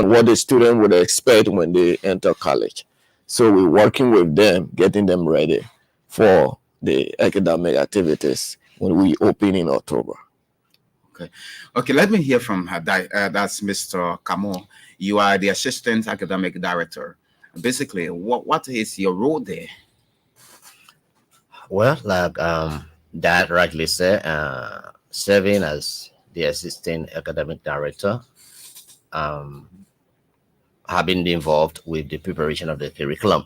and what the student would expect when they enter college. So we're working with them, getting them ready for the academic activities when we open in October. Okay. Okay, let me hear from her. That's Mr. Kamo. You are the Assistant Academic Director. Basically, what is your role there? Well, like Dad rightly said, serving as the Assistant Academic Director, um, have been involved with the preparation of the curriculum.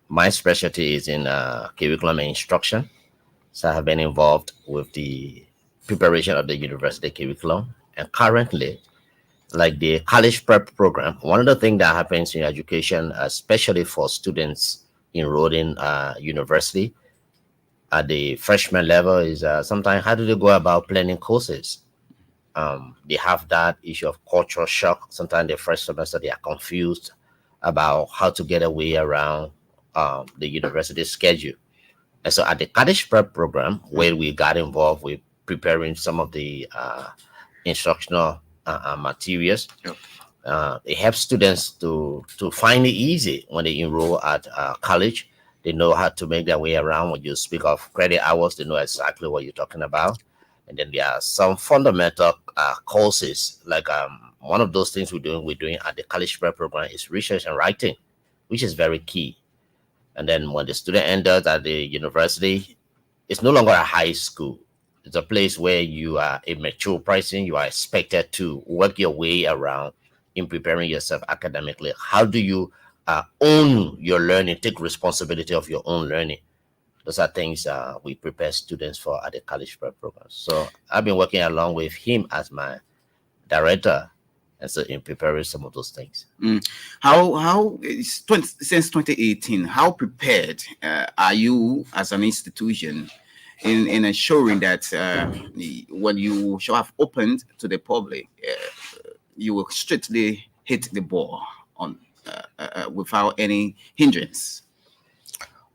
My specialty is in curriculum and instruction, so I have been involved with the preparation of the university curriculum. And currently, like the college prep program, one of the things that happens in education, especially for students enrolled in university at the freshman level, is sometimes how do they go about planning courses? They have that issue of cultural shock. Sometimes the first semester they are confused about how to get away around the university schedule. And so at the college prep program, where we got involved with preparing some of the instructional materials, Yep. It helps students to find it easy when they enroll at college. They know how to make their way around. When you speak of credit hours, they know exactly what you're talking about. And then there are some fundamental courses, like one of those things we're doing at the college prep program is research and writing, which is very key. And then when the student enters at the university, it's no longer a high school. It's a place where you are a mature person. You are expected to work your way around in preparing yourself academically. How do you own your learning, take responsibility of your own learning? Those are things we prepare students for at the college prep program. So I've been working along with him as my director, and so in preparing some of those things. Since 2018, how prepared are you as an institution in ensuring that when you shall have opened to the public, you will strictly hit the ball on without any hindrance?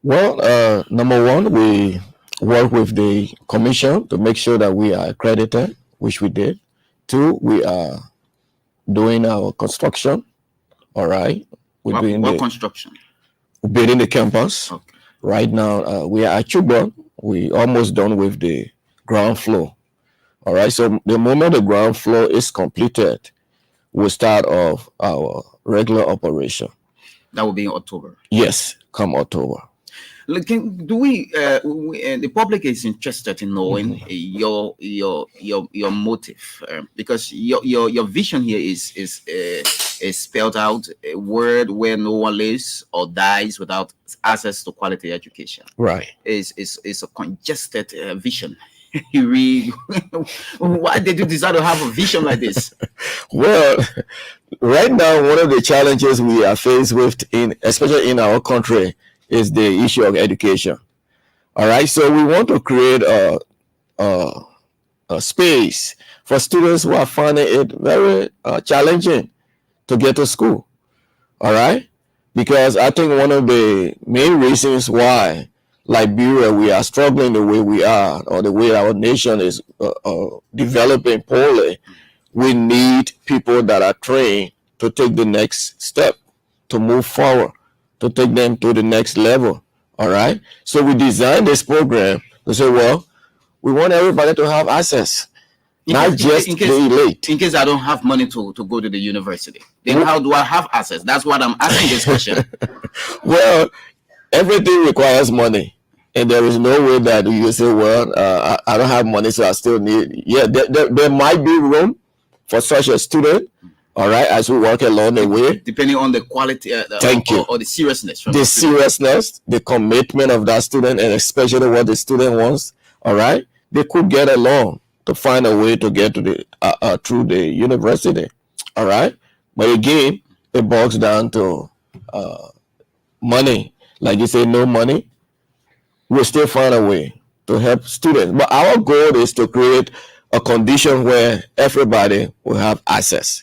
Well, number one, we work with the commission to make sure that we are accredited, which we did. Two, we are doing our construction. All right. What construction? Building the campus. Okay. Right now, we are at Chuba. We almost done with the ground floor. All right. So the moment the ground floor is completed, we'll start off our regular operation. That will be in October. Yes, come October. Look, the public is interested in knowing your motive, because your vision here is spelled out, a world where no one lives or dies without access to quality education. Right. It's a congested vision. You read, why did you decide to have a vision like this? Well, right now, one of the challenges we are faced with, especially in our country, is the issue of education. All right, so we want to create a space for students who are finding it very challenging to get to school. All right, because I think one of the main reasons why Liberia, we are struggling the way we are, or the way our nation is developing poorly, we need people that are trained to take the next step, to move forward, to take them to the next level. All right. So we designed this program to say, well, we want everybody to have access, not just the elite. In case I don't have money to go to the university, then how do I have access? That's what I'm asking this question. Well, everything requires money. And there is no way that you say, well, I don't have money, so I still need. Yeah, there might be room for such a student. All right, as we work along the way, depending on the quality, thank you, or the seriousness, the commitment of that student, and especially what the student wants. All right, they could get along to find a way to get to the through the university. All right, but again, it boils down to money. Like you say, no money, we'll still find a way to help students. But our goal is to create a condition where everybody will have access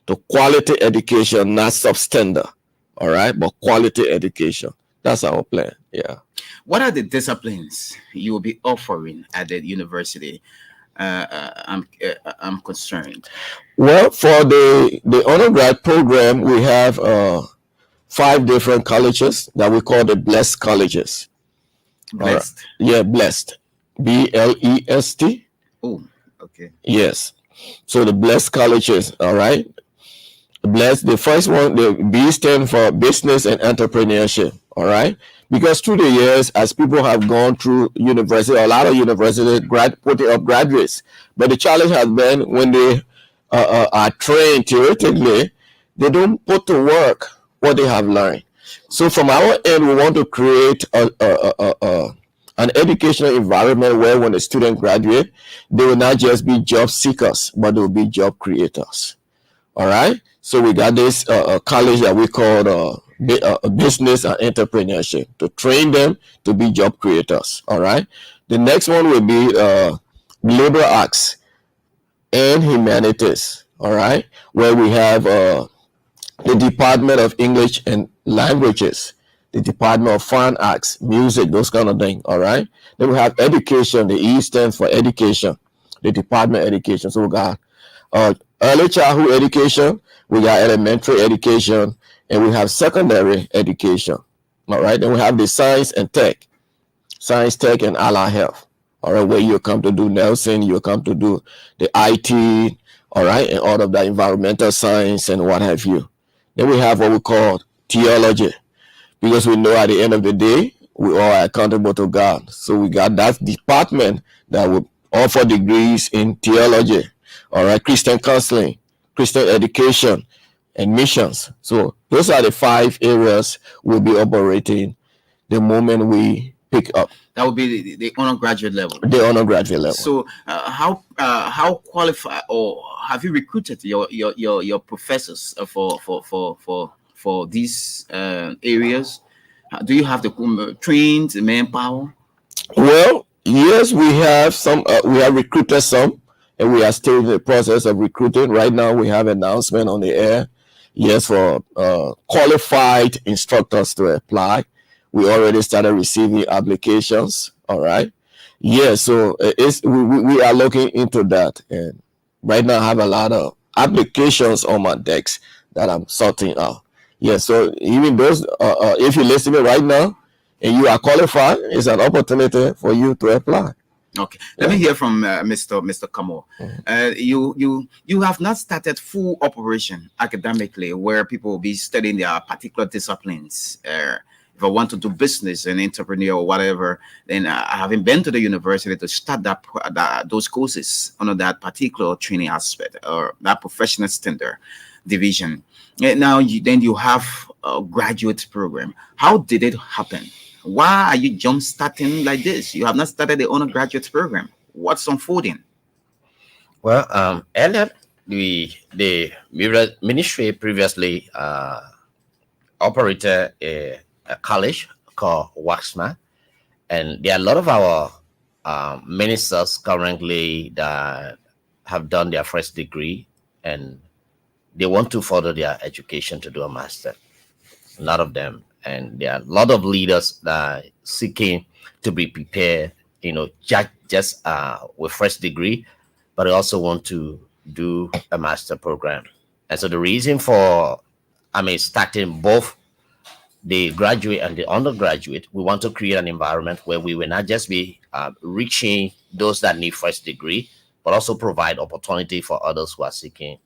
to quality education, not substandard, all right, but quality education. That's our plan. Yeah. What are the disciplines you will be offering at the university? I'm concerned. Well, for the undergrad program, we have 5 different colleges that we call the blessed colleges. All right. Blessed. Yeah, blessed. BLEST. Oh, okay. Yes. So the blessed colleges. All right. Blessed. The first one, the B stand for business and entrepreneurship. All right. Because through the years, as people have gone through university, a lot of university putting up graduates, but the challenge has been when they are trained theoretically, they don't put to work what they have learned. So from our end, we want to create an educational environment where when a student graduate, they will not just be job seekers, but they will be job creators. All right. So we got this college that we call business and entrepreneurship to train them to be job creators. All right. The next one will be liberal arts and humanities. All right. Where we have the Department of English and Languages, the Department of Fine Arts, music, those kind of things. All right. Then we have education. The E stands for education, the Department of Education. So we got early childhood education, we got elementary education, and we have secondary education. All right. Then we have the science, tech, and allied health. All right. Where you come to do nursing, you come to do the IT, all right, and all of that environmental science and what have you. Then we have what we call theology, because we know at the end of the day, we all are accountable to God. So we got that department that will offer degrees in theology, all right, Christian counseling, Christian education, and missions. So those are the 5 areas we'll be operating the moment we pick up. That would be the undergraduate level. The undergraduate level. So how qualified, or have you recruited your professors for these areas? Do you have the trained manpower? Well, yes, we have some. We have recruited some, and we are still in the process of recruiting. Right now, we have an announcement on the air. Yes, for qualified instructors to apply. We already started receiving applications. All right. Yeah, so we are looking into that, and right now I have a lot of applications on my decks that I'm sorting out. Yeah, so even those, if you're listening right now and you are qualified, it's an opportunity for you to apply. Okay, let me hear from Mr. Kamo. You have not started full operation academically, where people will be studying their particular disciplines. If I want to do business and entrepreneur or whatever, then I haven't been to the university to start those courses under that particular training aspect or that professional standard division. And now you have a graduate program. How did it happen? Why are you jump starting like this? You have not started the undergraduate program. What's unfolding? Well, earlier the ministry previously operated a college called Waxma, and there are a lot of our ministers currently that have done their first degree and they want to further their education to do a master. A lot of them, and there are a lot of leaders that are seeking to be prepared, just with first degree, but they also want to do a master program. And so the reason for starting both the graduate and the undergraduate, we want to create an environment where we will not just be reaching those that need first degree, but also provide opportunity for others who are seeking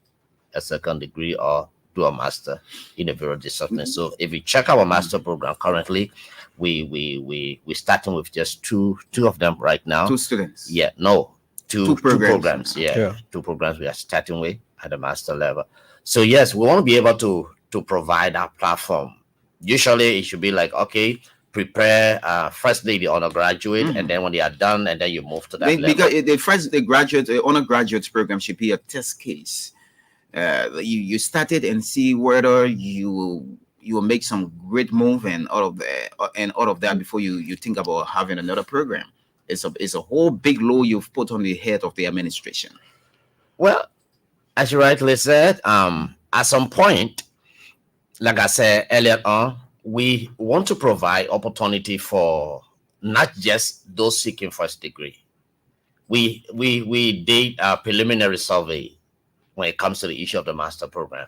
a second degree or do a master in a various disciplines. So if you check our master program currently, we starting with just two of them right now. 2 students. Yeah, no, two programs. Yeah. 2 programs we are starting with at the master level. So yes, we want to be able to provide that platform. Usually it should be like, okay, prepare firstly the undergraduate, and then when they are done, and then you move to that level. Because the undergraduate program should be a test case. You started and see whether you will make some great move and all of that before you think about having another program. It's a whole big load you've put on the head of the administration. Well, as you rightly said, at some point, like I said earlier on, we want to provide opportunity for not just those seeking first degree, we did a preliminary survey when it comes to the issue of the master program,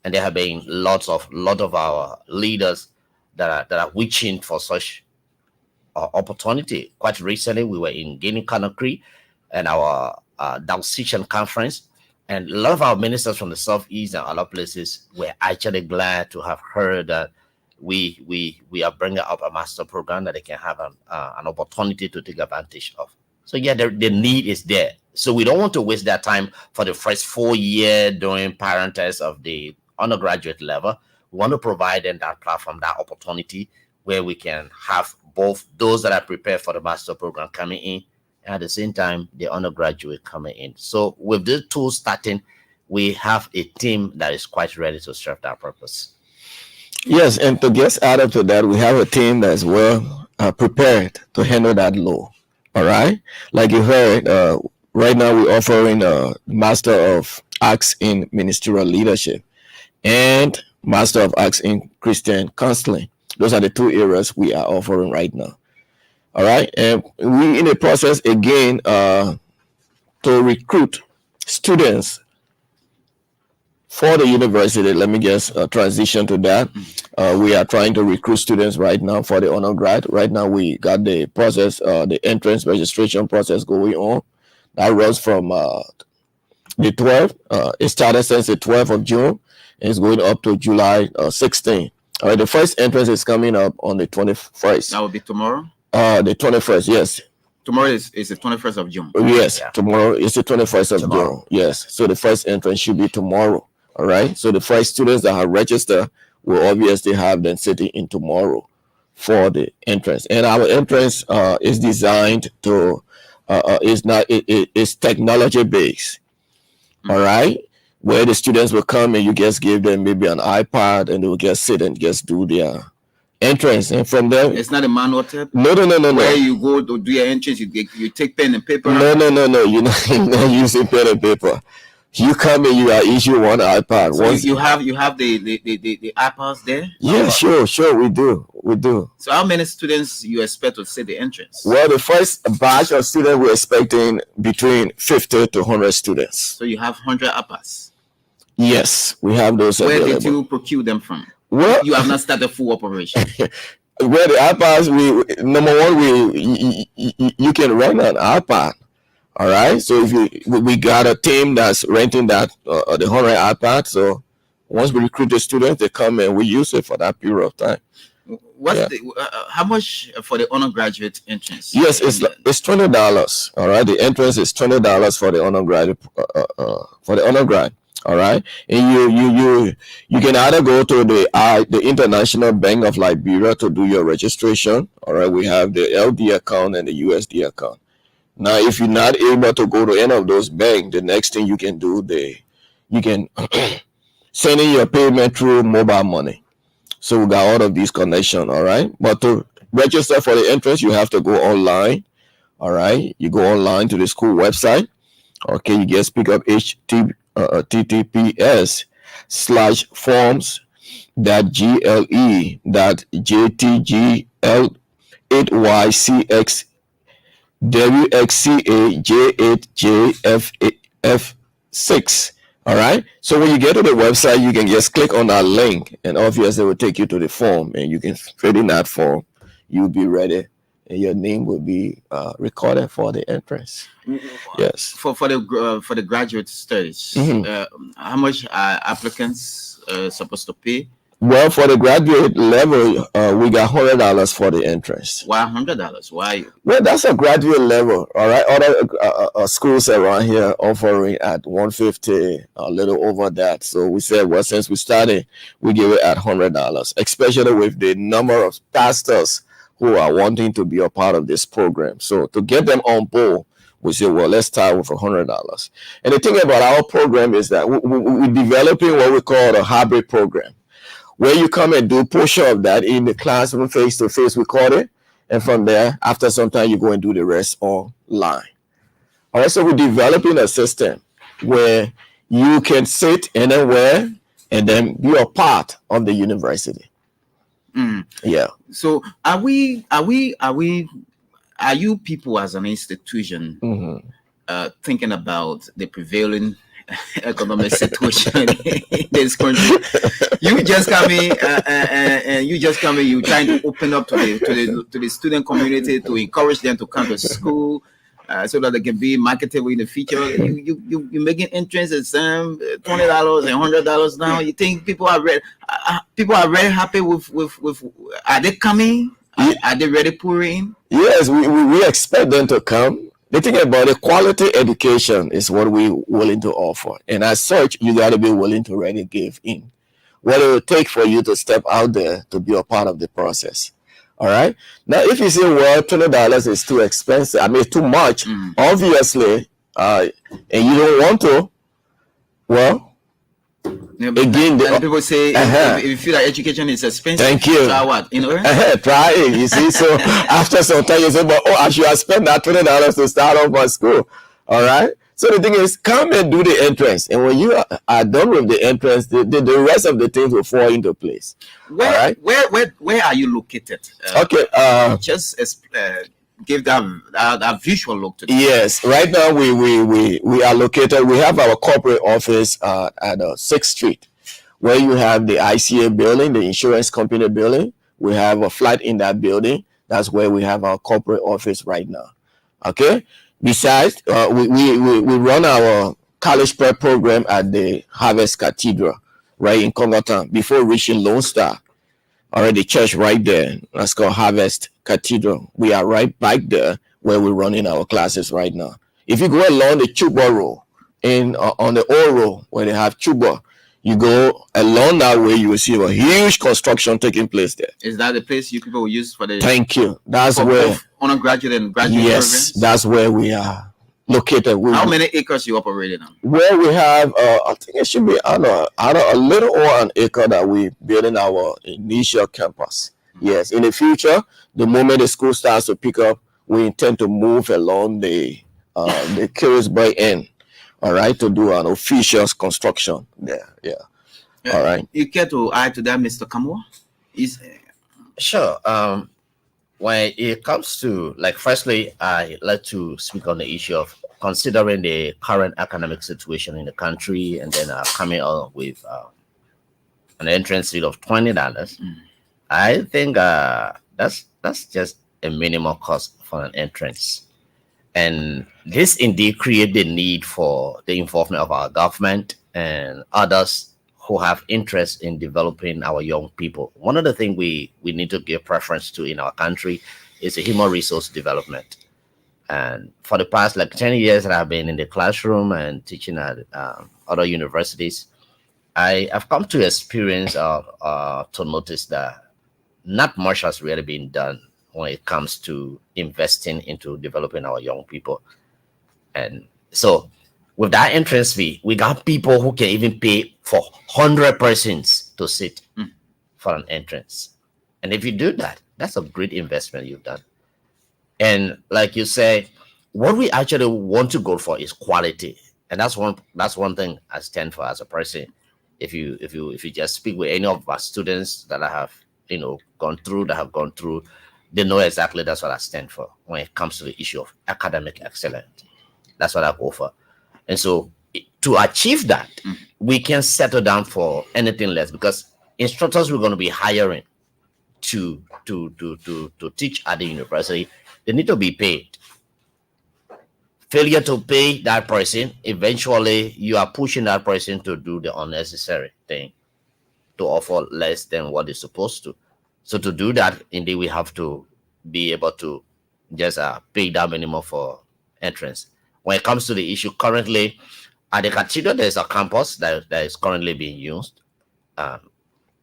and there have been lot of our leaders that are wishing for such opportunity. Quite recently, we were in Guinea-Conakry and our Dalsatian conference, and a lot of our ministers from the southeast and other places were actually glad to have heard that we are bringing up a master program that they can have an opportunity to take advantage of. So yeah, the need is there. So we don't want to waste that time for the first 4 year doing parent tests of the undergraduate level. We want to provide them that platform, that opportunity where we can have both those that are prepared for the master program coming in, and at the same time, the undergraduate coming in. So with this tool starting, we have a team that is quite ready to serve that purpose. Yes, and to get added to that, we have a team that's well prepared to handle that load. All right, like you heard, right now we're offering a Master of Arts in Ministerial Leadership and Master of Arts in Christian Counseling. Those are the 2 areas we are offering right now. All right, and we in the process again to recruit students for the university. Let me just transition to that. We are trying to recruit students right now for the undergrad. Right now, we got the process, the entrance registration process going on. That runs from the 12th. It started since the 12th of June. And it's going up to July 16th. All right, the first entrance is coming up on the 21st. That will be tomorrow? The 21st, yes. Tomorrow is the 21st of June. Yes, Yeah. tomorrow is the 21st of Tomorrow. June. Yes, so the first entrance should be tomorrow. All right, so the first students that have registered will obviously have them sitting in tomorrow for the entrance. And our entrance is designed to is technology based. All right, where the students will come and you just give them maybe an iPad and they will just sit and just do their entrance, and from there It's not a manual tip no where you go to do your entrance, you take pen and paper. no you're not using pen and paper. You come in, you are issued one iPad. So Once you have the iPads there. yeah, sure, we do. So how many students you expect to sit the entrance? Well, the first batch of students we're expecting between 50 to 100 students. So you have 100 iPads. Yes, we have those Where available. did you procure them from? Well, You have not started full operation. where the iPads, we number one, you can rent an iPad. All right, so if we got a team that's renting that the 100 iPad. So once we recruit the students, they come and we use it for that period of time. What's Yeah. how much for the undergraduate entrance? Yes, it's $20. All right, the entrance is $20 for the undergrad. All right, and you can either go to the International Bank of Liberia to do your registration. All right, we have the LD account and the USD account. Now, if you're not able to go to any of those banks, the next thing you can do, you can send in your payment through mobile money. So we got all of these connections, all right? But to register for the entrance, you have to go online, all right? You go online to the school website. Okay, you just pick up https://forms.gle.jtgl8ycx WXCAJ8JFF6. All right. So when you get to the website, you can just click on that link, and obviously it will take you to the form, and you can fill in that form. You'll be ready, and your name will be recorded for the entrance. Yes. For the graduate studies, how much are applicants supposed to pay? Well, for the graduate level, we got $100 for the entrance. Why $100? Why? Well, that's a graduate level, all right. Other schools around here offering at $150, a little over that. So we said, well, since we started, we give it at $100, especially with the number of pastors who are wanting to be a part of this program. So to get them on board, we say, well, let's start with $100. And the thing about our program is that we're developing what we call a hybrid program, where you come and do a portion of that in the classroom face-to-face recording, and from there, after some time, you go and do the rest online. All right, so we're developing a system where you can sit anywhere and then be a part of the university. Yeah. So are we are you people as an institution thinking about the prevailing economic situation in this country? You just come in and you trying to open up to the student community to encourage them to come to school. So that they can be marketable in the future. You making entrance exam $20 and $100 now. You think people are ready? People are very happy with. Are they coming? Are they ready pouring? Yes, we expect them to come. The thing about the quality education is what we're willing to offer, and as such, you got to be willing to really give in. What it will take for you to step out there to be a part of the process. All right. Now, if you say, well, $20 is too expensive, I mean, too much, obviously, and you don't want to, well, again, people say if you feel that education is expensive, thank you. Try what? Try it. You see, so after some time, you say, but I should have spent that $20 to start off my school. All right. So the thing is, come and do the entrance, and when you are done with the entrance, the rest of the things will fall into place. Where are you located? Okay. Just give that visual look to this. Yes. Right now, we are located. We have our corporate office at 6th Street, where you have the ICA building, the insurance company building. We have a flat in that building. That's where we have our corporate office right now. Okay. Besides, we run our college prep program at the Harvest Cathedral, right in Congoton, before reaching Lone Star. Already church right there. That's called Harvest Cathedral. We are right back there where we're running our classes right now. If you go along the Chuba Road, on the old road where they have Chuba, you go along that way, you will see a huge construction taking place there. Is that the place you people will use for the? Thank you. That's where undergraduate and graduate yes, programs? That's where we are located. How many acres you operating on? Where we have, I think it should be on a little over an acre that we building our initial campus. Yes, in the future, the moment the school starts to pick up, we intend to move along the Carisburg end. All right, to do an official construction there. Yeah. All right. You care to add to that, Mr. Kamwa? Sure. When it comes to, like, firstly, I like to speak on the issue of considering the current economic situation in the country, and then coming out with an entrance fee of $20. I think that's just a minimal cost for an entrance. And this indeed creates the need for the involvement of our government and others who have interest in developing our young people. One of the things we need to give preference to in our country is the human resource development. And for the past 10 years that I've been in the classroom and teaching at other universities, I have come to experience to notice that not much has really been done when it comes to investing into developing our young people. And so with that entrance fee, we got people who can even pay for 100 persons to sit for an entrance. And if you do that, that's a great investment you've done. And like you say, what we actually want to go for is quality. And that's one thing I stand for as a person. If you just speak with any of our students that I have gone through, they know exactly that's what I stand for when it comes to the issue of academic excellence. That's what I go for. And so to achieve that, we can settle down for anything less, because instructors we're going to be hiring to teach at the university, they need to be paid. Failure to pay that person, eventually you are pushing that person to do the unnecessary thing, to offer less than what is supposed to. So to do that, indeed, we have to be able to just pay that minimum for entrance. When it comes to the issue currently, at the cathedral, there's a campus that is currently being used.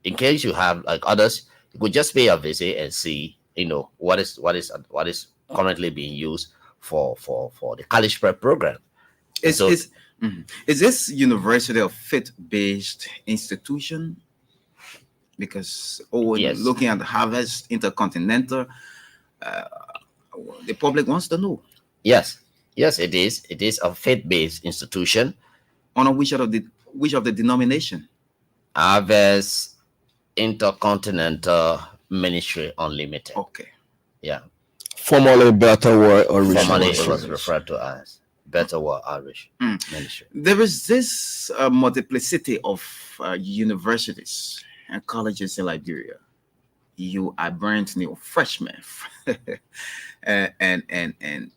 In case you have others, you could just pay a visit and see, what is currently being used for the college prep program. Is this university a faith-based institution? Because yes. Looking at the Harvest Intercontinental, the public wants to know. Yes, it is. It is a faith-based institution. On which of the denomination? Harvest Intercontinental Ministry Unlimited. Okay. Yeah. Formerly Better World Outreach Formerly, it was Ministries. referred to as Better World Outreach Ministry. There is this multiplicity of universities and colleges in Liberia. You are brand new freshman, and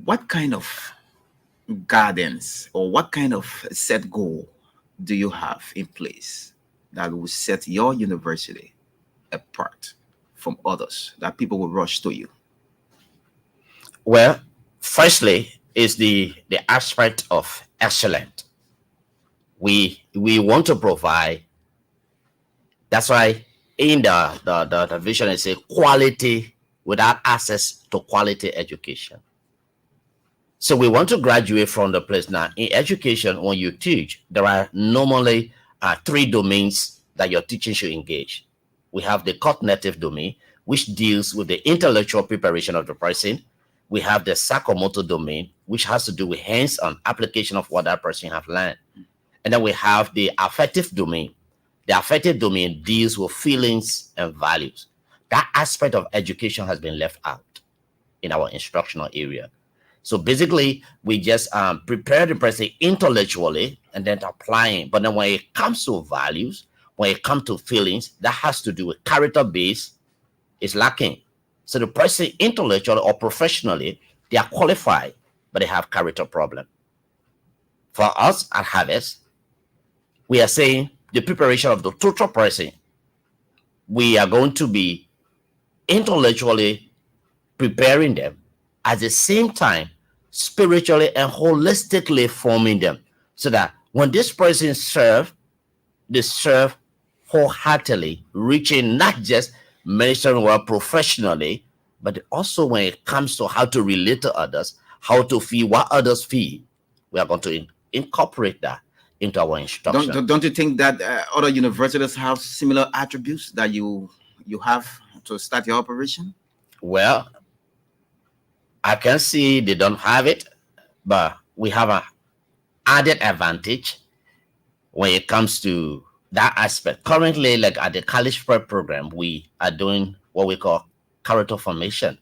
what kind of guidance or what kind of set goal do you have in place that will set your university apart from others, that people will rush to you? Well, firstly, is the aspect of excellent. We want to provide. That's why in the vision is a quality without access to quality education. So we want to graduate from the place now. In education, when you teach, there are normally 3 domains that your teaching should engage. We have the cognitive domain, which deals with the intellectual preparation of the person. We have the psychomotor domain, which has to do with hands-on application of what that person have learned. And then we have the affective domain. The affective domain deals with feelings and values. That aspect of education has been left out in our instructional area. So basically, we just prepare the person intellectually and then applying. But then when it comes to values, when it comes to feelings, that has to do with character base is lacking. So the person intellectually or professionally, they are qualified, but they have character problem. For us at Harvest, we are saying the preparation of the total person, we are going to be intellectually preparing them at the same time spiritually and holistically forming them, so that when this person serve, they serve wholeheartedly, reaching not just ministering well professionally, but also when it comes to how to relate to others, how to feel what others feel, we are going to incorporate that into our instruction. Don't you think that other universities have similar attributes that you have to start your operation? Well, I can see they don't have it, but we have an added advantage when it comes to that aspect. Currently, like at the college prep program, we are doing what we call character formation.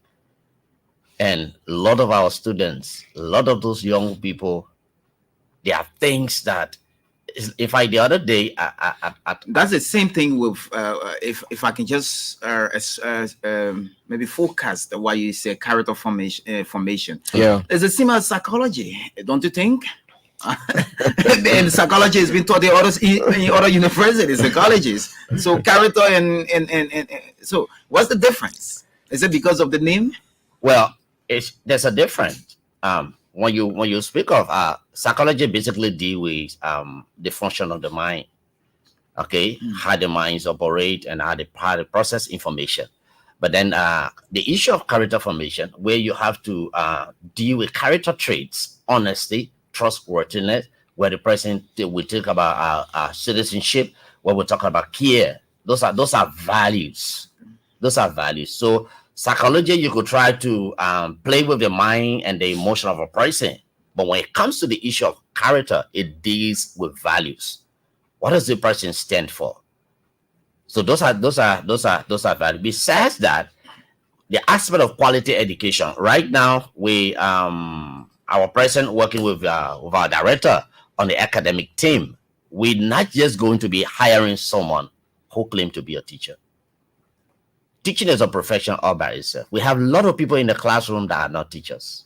And a lot of our students, a lot of those young people, there are things that, in fact, the other day, that's the same thing with if I can just maybe forecast what you say, character formation. Yeah. It's a similar psychology, don't you think? And psychology has been taught in other universities and colleges. So character and so what's the difference? Is it because of the name? Well, there's a difference. When you speak of psychology, basically deal with the function of the mind, okay, how the minds operate and how they process information. But then the issue of character formation, where you have to deal with character traits, honesty, trustworthiness, where the person we talk about citizenship, where we talk about care. Those are values. Those are values. So psychology, you could try to play with the mind and the emotion of a person, but when it comes to the issue of character, it deals with values. What does the person stand for? So those are values. Besides that, the aspect of quality education. Right now, we our president working with our director on the academic team. We're not just going to be hiring someone who claims to be a teacher. Teaching is a profession all by itself. We have a lot of people in the classroom that are not teachers.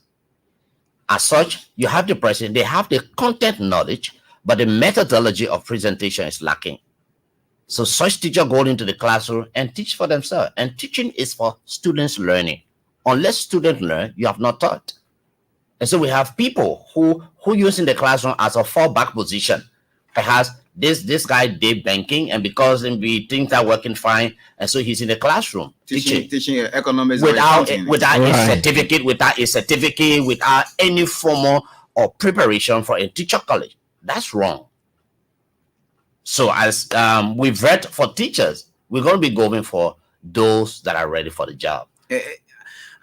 As such, you have the person, they have the content knowledge, but the methodology of presentation is lacking. So such teacher go into the classroom and teach for themselves. And teaching is for students learning. Unless students learn, you have not taught. And so we have people who use in the classroom as a fallback position. Perhaps this guy did banking, and because things are working fine, and so he's in the classroom teaching economics without a certificate, without any formal or preparation for a teacher college. That's wrong. So as we vet for teachers, we're going to be going for those that are ready for the job.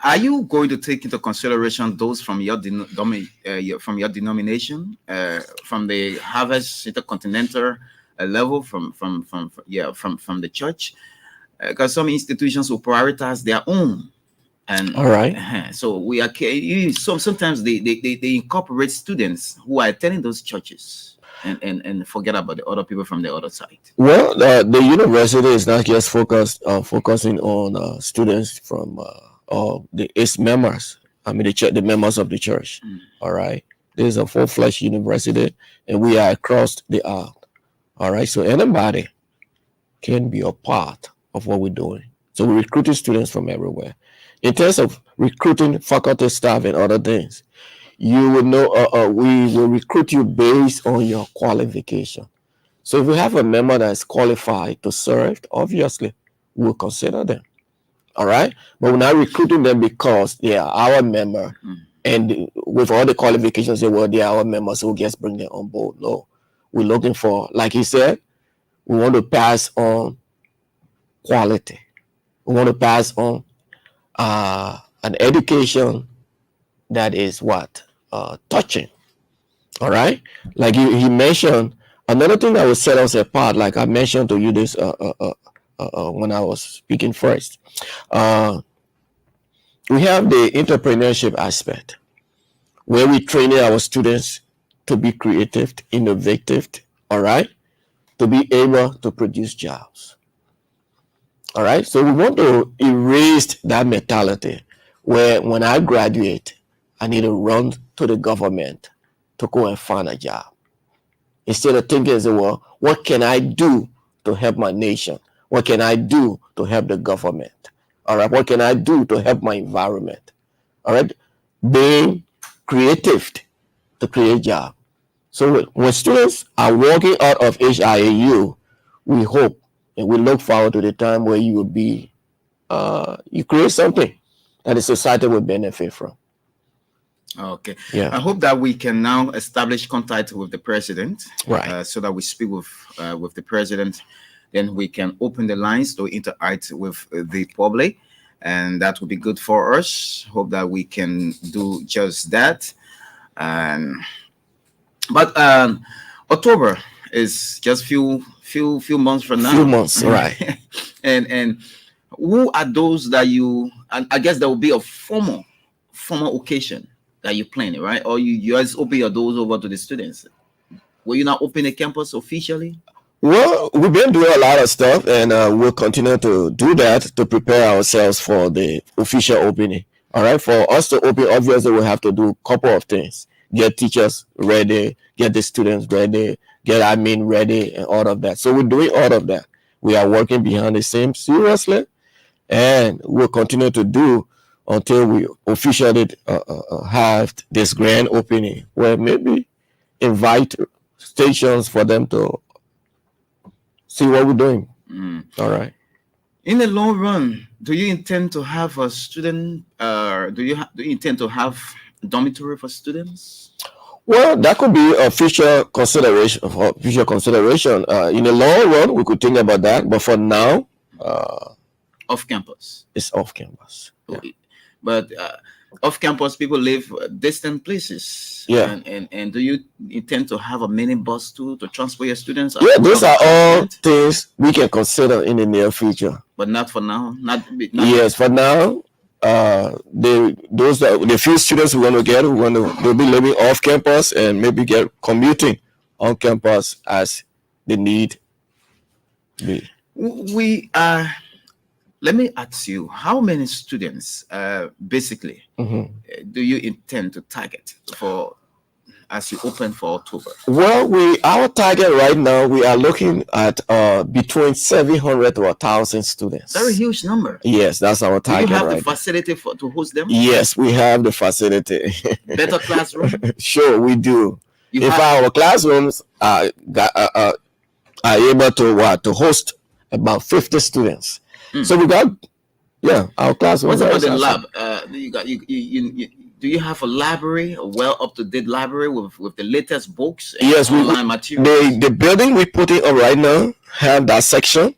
Are you going to take into consideration those from your denomination, from the Harvest Intercontinental level, from the church? because some institutions will prioritize their own. And All right. so we are sometimes they incorporate students who are attending those churches and forget about the other people from the other side. Well, the university is not just focusing on students from its members. I mean, the members of the church. All right. This is a full-fledged university, and we are across the aisle. All right. So anybody can be a part of what we're doing. So we're recruiting students from everywhere. In terms of recruiting faculty, staff, and other things, you will know we will recruit you based on your qualification. So if we have a member that is qualified to serve, obviously we'll consider them. All right, but we're not recruiting them because they are our member, and with all the qualifications, they are our members, so we just bring them on board. No, we're looking for, like he said, we want to pass on quality. We want to pass on an education that is what touching. All right, like he mentioned, another thing that will set us apart, like I mentioned to you this when I was speaking first, we have the entrepreneurship aspect, where we train our students to be creative, innovative. All right, to be able to produce jobs. All right, so we want to erase that mentality where when I graduate, I need to run to the government to go and find a job. Instead of thinking, well, what can I do to help my nation? What can I do to help the government? All right, what can I do to help my environment? All right, being creative to create jobs. So when students are walking out of HIAU, we hope and we look forward to the time where you will be, you create something that the society will benefit from. Okay. Yeah. I hope that we can now establish contact with the president, Right. so that we speak with the president. Then we can open the lines to interact with the public, and that will be good for us. Hope that we can do just that. But October is just few months from now. Few months, right. and who are those that you? I guess there will be a formal occasion that you plan, right? Or you just open your doors over to the students. Will you not open the campus officially? Well, we've been doing a lot of stuff, and we'll continue to do that to prepare ourselves for the official opening. All right, for us to open, obviously we have to do a couple of things: get teachers ready, get the students ready, get admin ready, and all of that. So we're doing all of that. We are working behind the scenes seriously, and we'll continue to do until we officially have this grand opening, where maybe invite stations for them to see what we're doing. All right. In the long run, do you intend to have a student? Do you intend to have dormitory for students? Well, that could be a future consideration. In the long run, we could think about that, but for now, Off campus. it's off campus. Yeah. But off campus, people live distant places. Yeah. And do you intend to have a mini bus too to transport your students? Yeah, those are all things we can consider in the near future. But not for now. Not Yes, for now, the few students we're going to get, they'll be living off campus and maybe get commuting on campus as the need be. Let me ask you, how many students basically do you intend to target for as you open for October? Well, our target right now, we are looking at between 700 to 1,000 students. Very huge number. Yes, that's our Do you target have the right now. facility to host them? Yes, we have the facility. Better classroom? Sure, we do. You If have- our classrooms are able to host about 50 students, so we got our classrooms. What are about the accessible. lab? Do you have a library, a well up to date library with the latest books and Yes, online materials? the building we put it on right now have that section,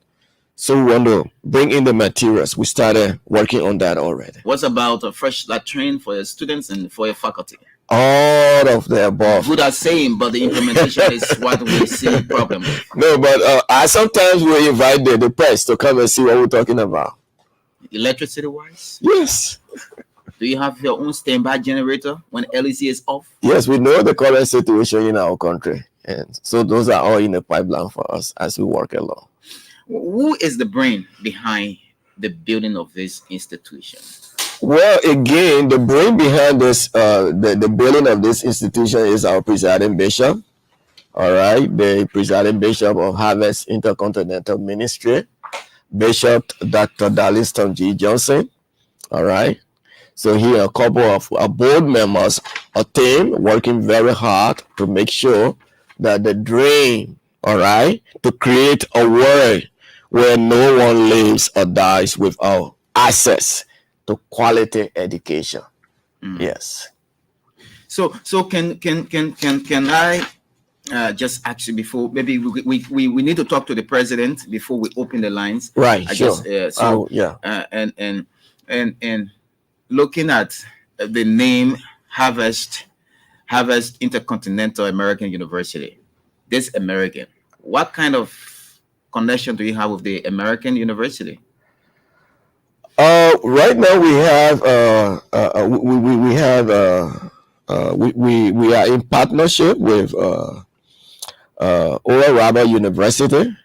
so we want to bring in the materials. We started working on that already. What about a fresh latrine for your students and for your faculty? All of the above. Good at saying, but the implementation is what we see the problem with. No, but I sometimes will invite the press to come and see what we're talking about. Electricity wise, Yes. do you have your own standby generator when LEC is off? Yes, we know the current situation in our country. And so those are all in the pipeline for us as we work along. Who is the brain behind the building of this institution? Well, again, the brain behind this, the building of this institution is our presiding bishop. All right, the presiding bishop of Harvest Intercontinental Ministry, Bishop Dr. Darliston G. Johnson. All right. So here a couple of board members, a team working very hard to make sure that the dream, all right, to create a world where no one lives or dies without access to quality education. Yes. So can I just ask you before, maybe we need to talk to the president before we open the lines. Right. Sure. Yeah. And looking at the name Harvest Intercontinental American University, this American, what kind of connection do you have with the American University? Right now we have we are in partnership with Oral Roberts University.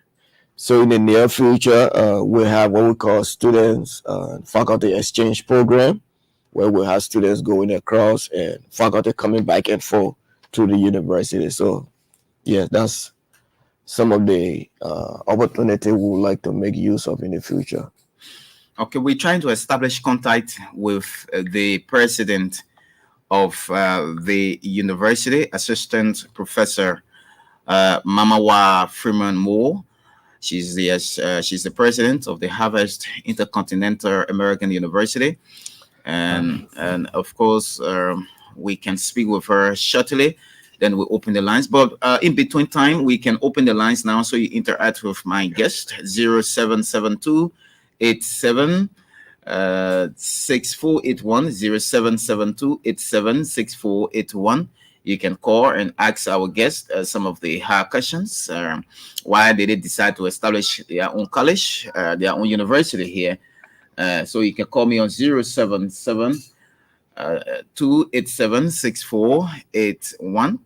So in the near future, we have what we call students faculty exchange program, where we have students going across and faculty coming back and forth to the university. So yeah, that's some of the opportunity we would like to make use of in the future. Okay, we're trying to establish contact with the president of the university, Assistant Professor Mamawa Freeman Moore. She's the president of the Harvest Intercontinental American University, and of course we can speak with her shortly. Then we'll open the lines. But in between time, we can open the lines now so you interact with my guest 0772 87 6481 0772 87 6481. You can call and ask our guest some of the hard questions. Why did they decide to establish their own college, their own university here? So you can call me on 077 287 6481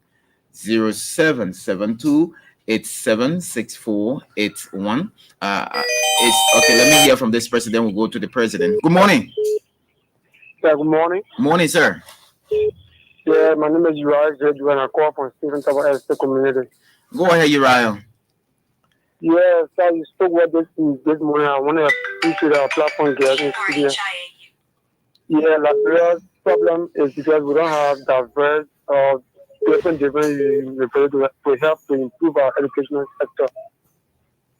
0772 876481. It's okay. Let me hear from this president. We'll go to the president. Good morning. Yeah, good morning. Morning, sir. Yeah, my name is Uriah Zedju, and I call from Stephen Tower Estate Community. Go ahead, Uriah. Yeah, so you spoke about this morning. I want to appreciate our platform here in studio. Yeah, Liberia's problem is because we don't have diverse different universities to help to improve our educational sector.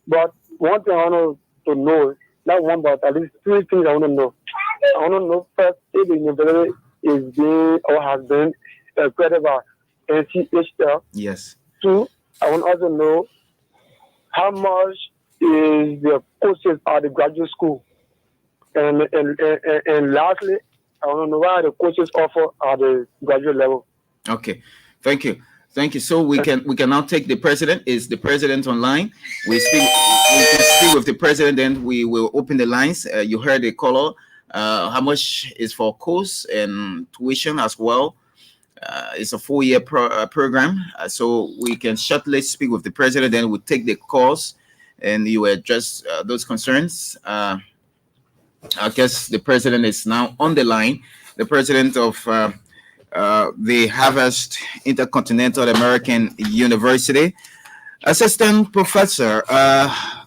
But one thing I want to know, not one, but at least three things I want to know. I want to know first if the university is being or has been accredited by NCHL. Yes. Two, I want to also know how much is the courses at the graduate school. And lastly, I want to know why the courses offer at the graduate level. Okay. Thank you. So we can now take the president. Is the president online? We can speak with the president, then we will open the lines. You heard the caller. How much is for course and tuition as well? It's a 4-year program, so we can shortly speak with the president. Then we'll take the calls and you address those concerns. I guess the president is now on the line. The president of the Harvest Intercontinental American University, Assistant Professor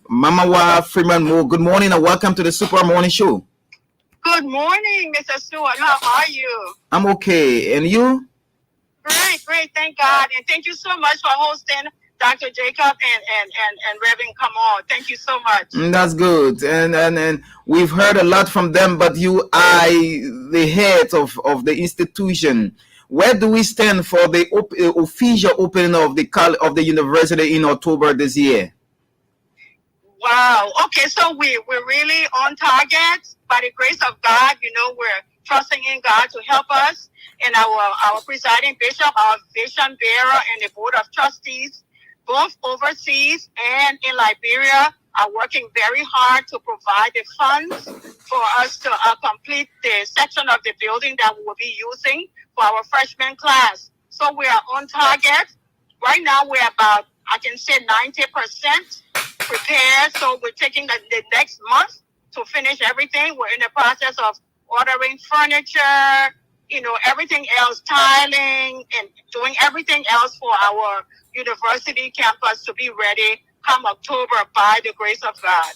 Mamawa Freeman Moore. Good morning and welcome to the Super Morning Show. Good morning, Mr. Stewart. How are you? I'm okay. And you? Great. Thank God. And thank you so much for hosting Dr. Jacob and Reverend Kamal. Thank you so much. That's good. And we've heard a lot from them, but you are the head of the institution. Where do we stand for the official opening of the university in October this year? Wow. Okay, so we're really on target. By the grace of God, we're trusting in God to help us, and our presiding bishop, our vision bearer, and the board of trustees, both overseas and in Liberia, are working very hard to provide the funds for us to complete the section of the building that we will be using for our freshman class. So we are on target. Right now, we're about, I can say, 90% prepared. So we're taking the next month to finish everything. We're in the process of ordering furniture, everything else, tiling, and doing everything else for our university campus to be ready come October by the grace of God.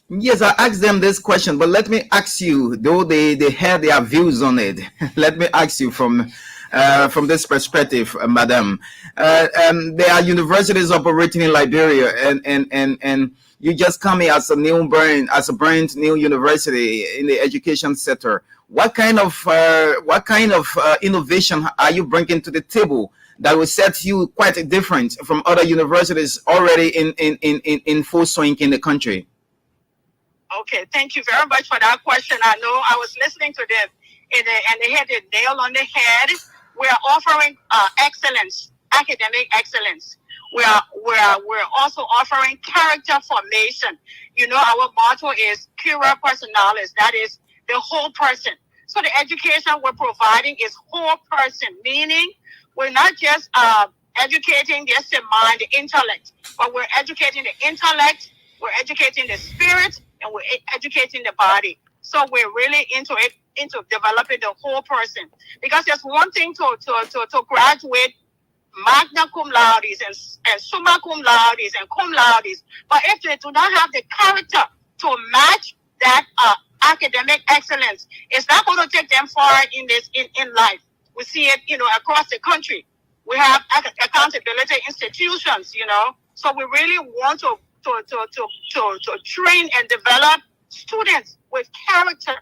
Yes, I asked them this question, but let me ask you, though they had their views on it, let me ask you from this perspective, Madam. There are universities operating in Liberia, and you just come here as a brand new university in the education sector. What kind of innovation are you bringing to the table that will set you quite different from other universities already in full swing in the country? Okay, thank you very much for that question. I know I was listening to them, and they had the nail on the head. We are offering excellence, academic excellence. We're also offering character formation. Our motto is Cura Personalis. That is the whole person. So the education we're providing is whole person, meaning we're not just educating just the mind, the intellect, but we're educating the intellect, we're educating the spirit, and we're educating the body. So we're really into developing the whole person. Because there's one thing to graduate magna cum laude and summa cum laude and cum laude, but if they do not have the character to match that academic excellence, it's not going to take them far in life. We see it, across the country. We have accountability institutions, so we really want to train and develop students with character.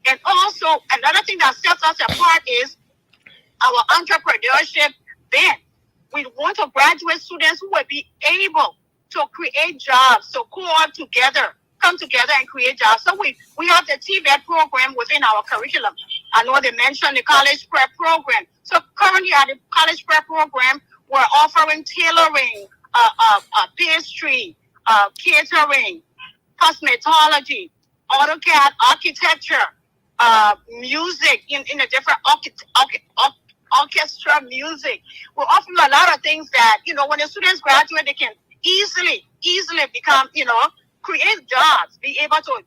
And also another thing that sets us apart is our entrepreneurship bent. We want to graduate students who will be able to create jobs, so come together and create jobs. So we have the TVET program within our curriculum. I know they mentioned the college prep program. So currently at the college prep program, we're offering tailoring, pastry, catering, cosmetology, AutoCAD architecture, music in a different orchestra music. We're offering a lot of things that, when the students graduate, they can easily become, create jobs, be able to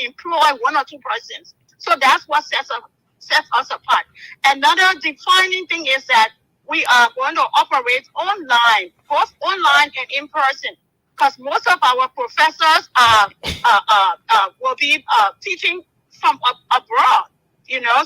employ one or two persons. So that's what sets us apart. Another defining thing is that we are going to operate online, both online and in person, because most of our professors will be teaching from abroad,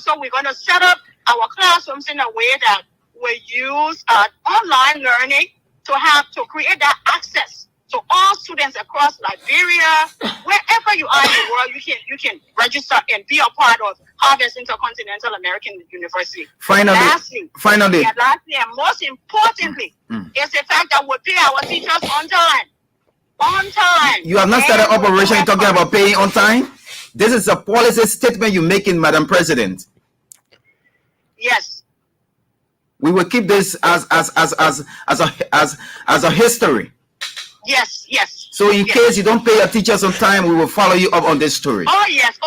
so we're going to set up our classrooms in a way that we use online learning to create that access to all students across Liberia. Wherever you are in the world, you can register and be a part of Harvest Intercontinental American University. Lastly, and most importantly, is the fact that we pay our teachers on time. On time. You have not started operation. You're talking about paying on time. This is a policy statement you're making, Madam President. Yes. We will keep this as a history. Yes. So in case you don't pay your teachers on time, we will follow you up on this story. Oh yes.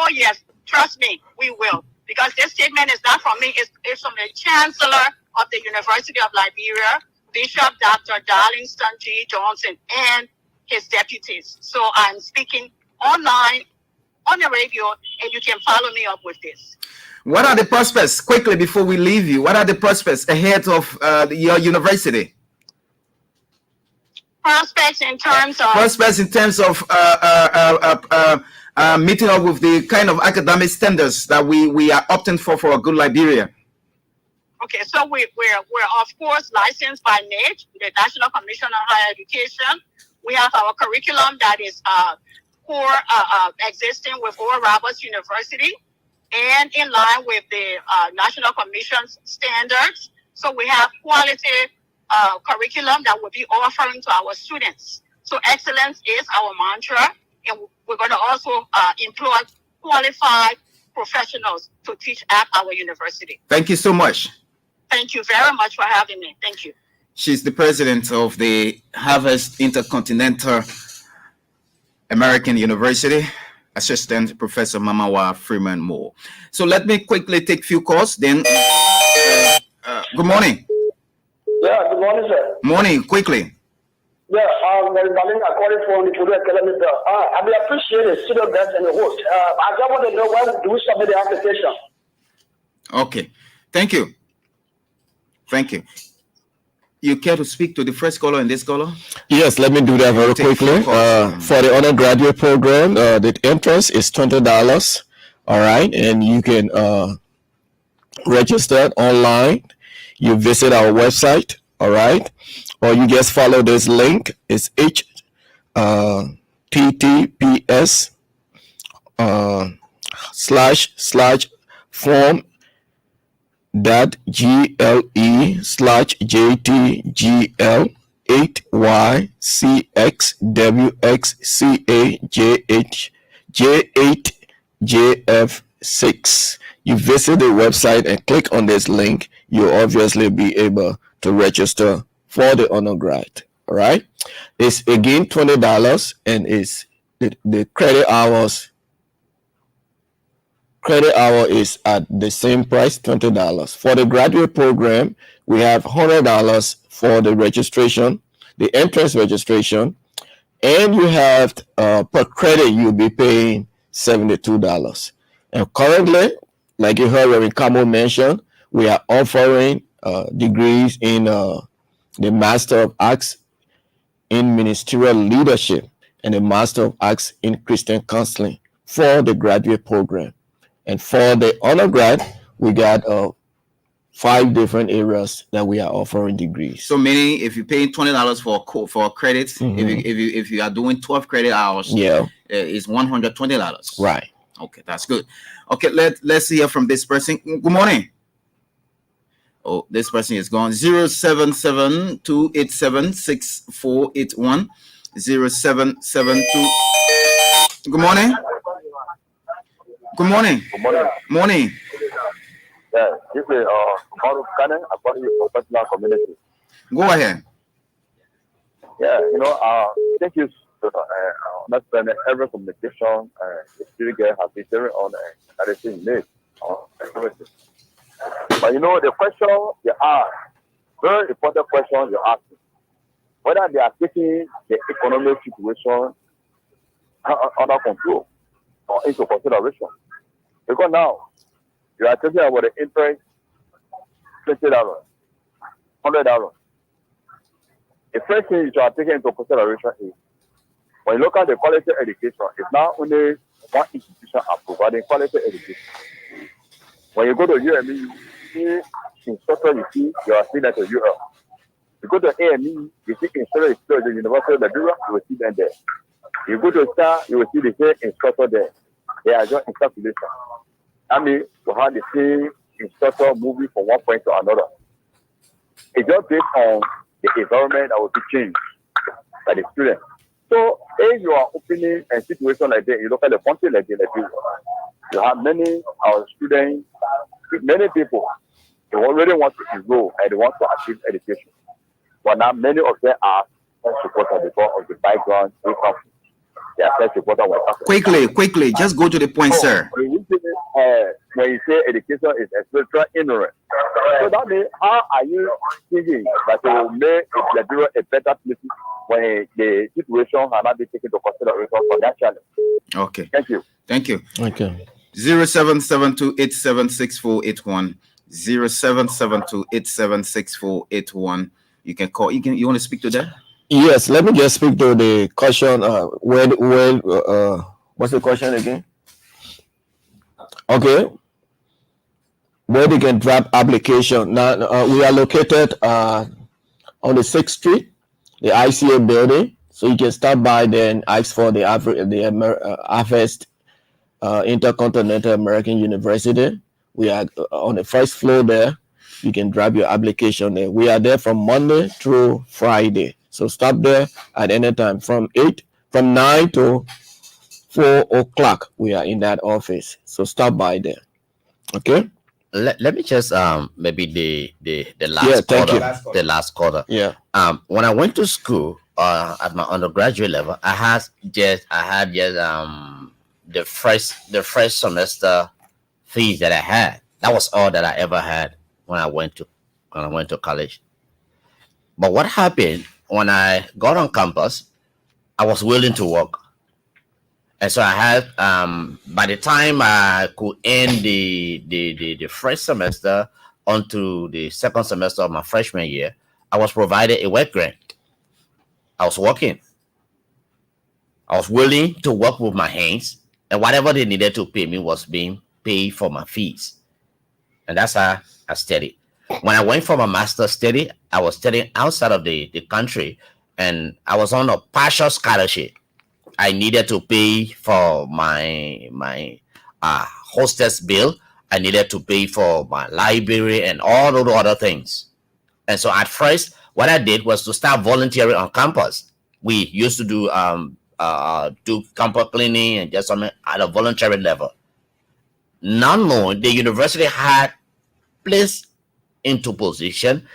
Trust me, we will. Because this statement is not from me, it's from the Chancellor of the University of Liberia, Bishop Dr. Darlingston G. Johnson, and his deputies. So I'm speaking online, on the radio, and you can follow me up with this. What are the prospects, quickly before we leave you, what are the prospects ahead of your university? Prospects in terms of meeting up with the kind of academic standards that we are opting for a good Liberia. Okay, so we're of course licensed by NAED, the National Commission on Higher Education. We have our curriculum that is existing with Oral Roberts University and in line with the National Commission's standards. So we have quality curriculum that we'll be offering to our students. So excellence is our mantra, and we're going to also employ qualified professionals to teach at our university. Thank you so much. Thank you very much for having me. Thank you. She's the president of the Harvest Intercontinental American University, Assistant Professor Mamawa Freeman Moore. So let me quickly take few calls. Then, good morning. Yeah, good morning, sir. Morning, quickly. Yeah, I'm calling from the Purdue Academy. I will appreciate the student guests and the host. I just want to know when do we submit the application? Okay, thank you. Thank you. You care to speak to the first caller and this caller? Yes, let me do that very quickly. For the undergraduate program, the entrance is $20. All right, and you can register online. You visit our website. All right, or you just follow this link. It's https /form.glE/JTGL8YCXWXCAJH-J8JF6. You visit the website and click on this link. You'll obviously be able to register for the undergrad. All right, it's again $20, and it's the credit hours. Credit hour is at the same price, $20. For the graduate program, we have $100 for the registration, the entrance registration, and you have per credit you'll be paying $72. And currently, like you heard Reverend Kamo mention, we are offering degrees in the Master of Arts in Ministerial Leadership and the Master of Arts in Christian Counseling for the graduate program. And for the undergrad, we got 5 different areas that we are offering degrees. So meaning, if you pay $20 for credits, if you are doing 12 credit hours, it's $120. Right. Okay, that's good. Okay, let's hear from this person. Good morning. Oh, this person is gone. 077-287-6481. 0772. Good morning. Good morning. Good morning. Morning. Yeah, this is Maruf Kane, according to professional community. Go ahead. Yeah, thank you. Understand every communication the student has been sharing on everything made. But the question you ask, very important question you ask, whether they are taking the economic situation under control or into consideration. Because now you are talking about the interest, $20, $100. The first thing you are taking into consideration is when you look at the quality education, it's not only one institution are providing quality education. When you go to UME, you see instructor, you see your student at UL. You go to AME, you see instructor at the University of Liberia, you will see them there. You go to STAR, you will see the same instructor there. They are just in circulation. I mean, we have the same instructor moving from one point to another. It's just based on the environment that will be changed by the student. So, if you are opening a situation like that, you look at the country like that, you have many our students, many people, they already want to enroll and they want to achieve education. But now many of them are supported because of the background they come from. They are supported. Quickly, just go to the point, sir. When you say education is spiritual ignorance, so that means how are you thinking that it will make Liberia a better place when the situation has not been taken into consideration for that challenge? Okay. Thank you. Okay. 0772-876481. 0772-876481. You can call. You want to speak to that? Yes, let me just speak to the question. What's the question again? Okay. Where they can drop application. Now, we are located on the 6th Street, the ICA building. So you can stop by there and ask for the Harvest Intercontinental American University. We are on the first floor there. You can drop your application there. We are there from Monday through Friday. So stop there at any time from 9 to 4 o'clock. We are in that office. So stop by there. Okay? Let me just maybe the last Yeah, thank quarter, you. the last quarter. Yeah. When I went to school at my undergraduate level, I had just the first semester fees that I had. That was all that I ever had when I went to college. But what happened when I got on campus, I was willing to work. And so I had by the time I could end the first semester onto the second semester of my freshman year, I was provided a work grant. I was working. I was willing to work with my hands, and whatever they needed to pay me was being paid for my fees. And that's how I studied. When I went for my master's study, I was studying outside of the country, and I was on a partial scholarship. I needed to pay for my hostess bill. I needed to pay for my library and all of the other things. And so at first, what I did was to start volunteering on campus. We used to do campus cleaning and just something at a voluntary level. Not knowing the university had placed into position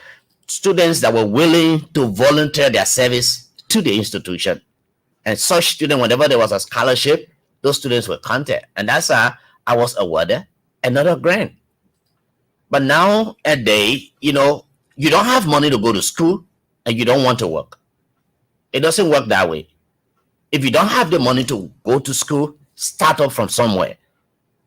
students that were willing to volunteer their service to the institution. And such students, whenever there was a scholarship, those students were contacted. And that's how I was awarded another grant. But now a day, you don't have money to go to school and you don't want to work. It doesn't work that way. If you don't have the money to go to school, start up from somewhere.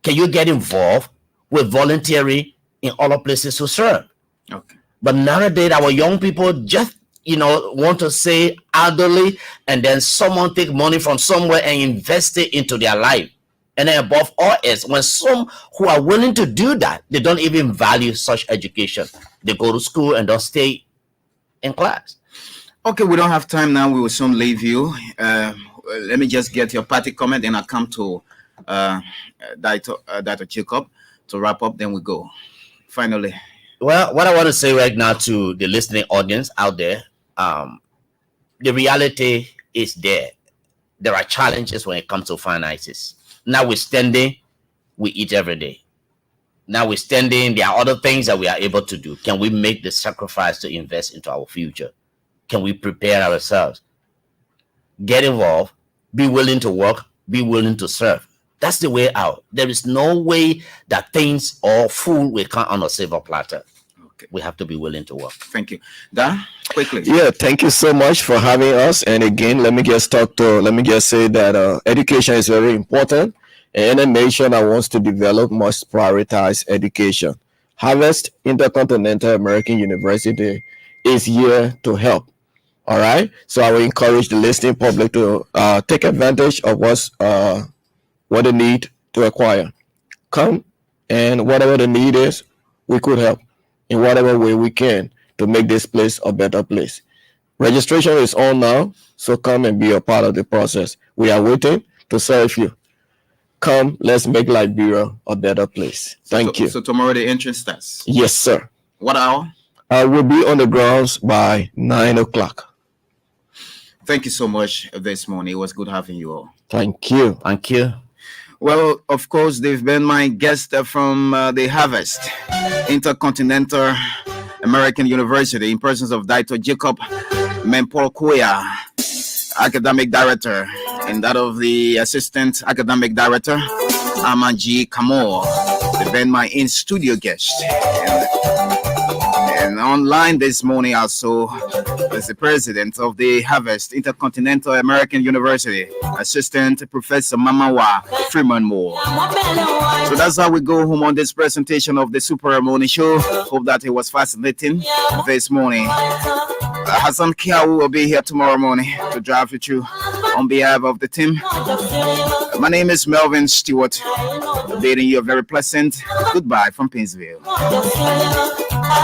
Can you get involved with volunteering in other places to serve? Okay. But nowadays, our young people just want to say elderly, and then someone take money from somewhere and invest it into their life. And then above all else, when some who are willing to do that, they don't even value such education. They go to school and don't stay in class. Okay, we don't have time now. We will soon leave you. Let me just get your party comment, and I'll come to Dr. Jacob to wrap up. Then we go. Finally. Well, what I want to say right now to the listening audience out there, the reality is there. There are challenges when it comes to finances. Notwithstanding, we eat every day. Notwithstanding, there are other things that we are able to do. Can we make the sacrifice to invest into our future? Can we prepare ourselves? Get involved, be willing to work, be willing to serve. That's the way out. There is no way that things or food will come on a silver platter. Okay. We have to be willing to work. Thank you. Dan, quickly. Yeah, thank you so much for having us. And again, let me just say that education is very important. And any nation that wants to develop must prioritize education. Harvest Intercontinental American University is here to help. All right. So I will encourage the listening public to take advantage of what they need to acquire. Come, and whatever the need is, we could help in whatever way we can to make this place a better place. Registration is on now, so come and be a part of the process. We are waiting to serve you. Come, let's make Liberia a better place. Thank you. So tomorrow the entrance starts. Yes, sir. What hour? I will be on the grounds by 9 o'clock. Thank you so much this morning. It was good having you all. Thank you. Thank you. Well, of course, they've been my guest from the Harvest Intercontinental American University in persons of Dr. Jacob Mempolo-Quia, Academic Director, and that of the Assistant Academic Director, Amanji Kamor. They've been my in-studio guest. And online this morning also is the president of the Harvest Intercontinental American University, Assistant Professor Mamawa Freeman Moore. So that's how we go home on this presentation of the Super Morning Show. Hope that it was fascinating this morning. Hassan Kiawu will be here tomorrow morning to drive with you on behalf of the team. My name is Melvin Stewart. Bidding you a very pleasant goodbye from Painesville.